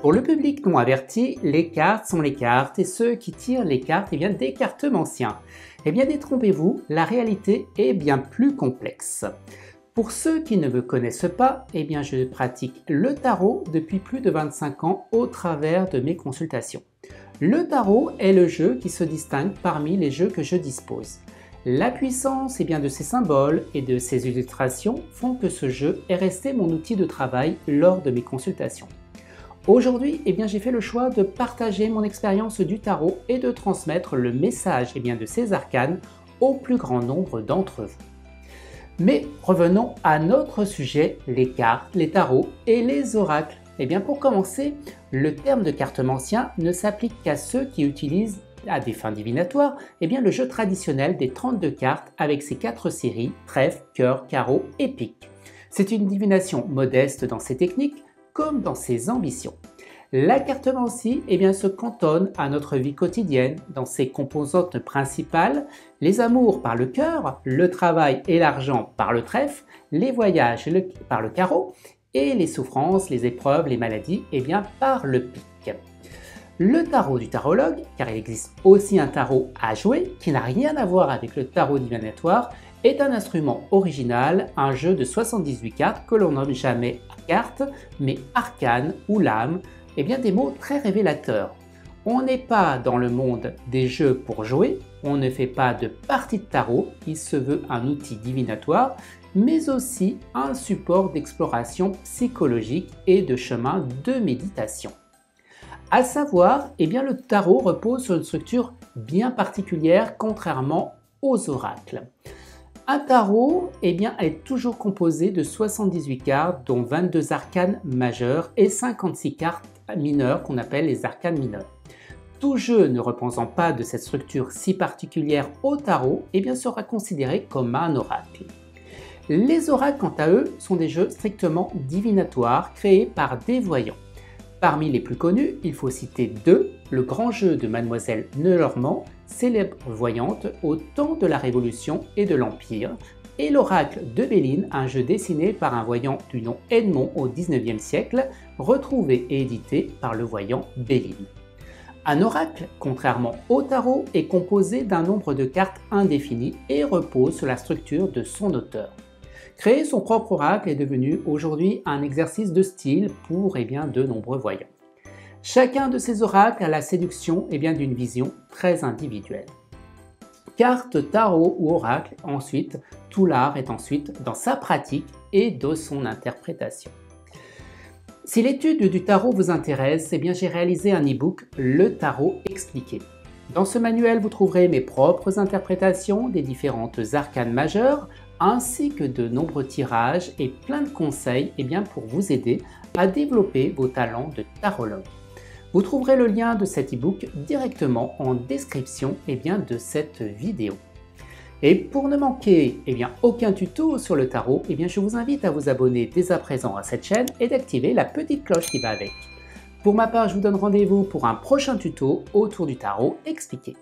Pour le public non averti, les cartes sont les cartes et ceux qui tirent les cartes des cartomanciens. Détrompez-vous, la réalité est bien plus complexe. Pour ceux qui ne me connaissent pas, je pratique le tarot depuis plus de 25 ans au travers de mes consultations. Le tarot est le jeu qui se distingue parmi les jeux que je dispose. La puissance de ses symboles et de ses illustrations font que ce jeu est resté mon outil de travail lors de mes consultations. Aujourd'hui, j'ai fait le choix de partager mon expérience du tarot et de transmettre le message de ces arcanes au plus grand nombre d'entre vous. Mais revenons à notre sujet, les cartes, les tarots et les oracles. Pour commencer, le terme de cartomancien ne s'applique qu'à ceux qui utilisent à des fins divinatoires le jeu traditionnel des 32 cartes avec ses 4 séries, trèfle, cœur, carreau et pique. C'est une divination modeste dans ses techniques comme dans ses ambitions. La cartomancie se cantonne à notre vie quotidienne dans ses composantes principales, les amours par le cœur, le travail et l'argent par le trèfle, les voyages par le carreau et les souffrances, les épreuves, les maladies par le pique. Le tarot du tarologue, car il existe aussi un tarot à jouer qui n'a rien à voir avec le tarot divinatoire, est un instrument original, un jeu de 78 cartes que l'on nomme jamais cartes, mais arcane ou lame, des mots très révélateurs. On n'est pas dans le monde des jeux pour jouer, on ne fait pas de partie de tarot, il se veut un outil divinatoire, mais aussi un support d'exploration psychologique et de chemin de méditation. À savoir, le tarot repose sur une structure bien particulière contrairement aux oracles. Un tarot est toujours composé de 78 cartes, dont 22 arcanes majeures et 56 cartes mineures qu'on appelle les arcanes mineures. Tout jeu ne reposant pas de cette structure si particulière au tarot sera considéré comme un oracle. Les oracles, quant à eux, sont des jeux strictement divinatoires créés par des voyants. Parmi les plus connus, il faut citer deux, le grand jeu de Mademoiselle Lenormand, célèbre voyante au temps de la Révolution et de l'Empire, et l'oracle de Béline, un jeu dessiné par un voyant du nom Edmond au XIXe siècle, retrouvé et édité par le voyant Béline. Un oracle, contrairement au tarot, est composé d'un nombre de cartes indéfini et repose sur la structure de son auteur. Créer son propre oracle est devenu aujourd'hui un exercice de style pour de nombreux voyants. Chacun de ces oracles a la séduction d'une vision très individuelle. Carte, tarot ou oracle, ensuite, tout l'art est ensuite dans sa pratique et dans son interprétation. Si l'étude du tarot vous intéresse, j'ai réalisé un e-book, Le Tarot expliqué. Dans ce manuel, vous trouverez mes propres interprétations des différentes arcanes majeures, ainsi que de nombreux tirages et plein de conseils pour vous aider à développer vos talents de tarologue. Vous trouverez le lien de cet e-book directement en description de cette vidéo. Et pour ne manquer aucun tuto sur le tarot, je vous invite à vous abonner dès à présent à cette chaîne et d'activer la petite cloche qui va avec. Pour ma part, je vous donne rendez-vous pour un prochain tuto autour du tarot expliqué.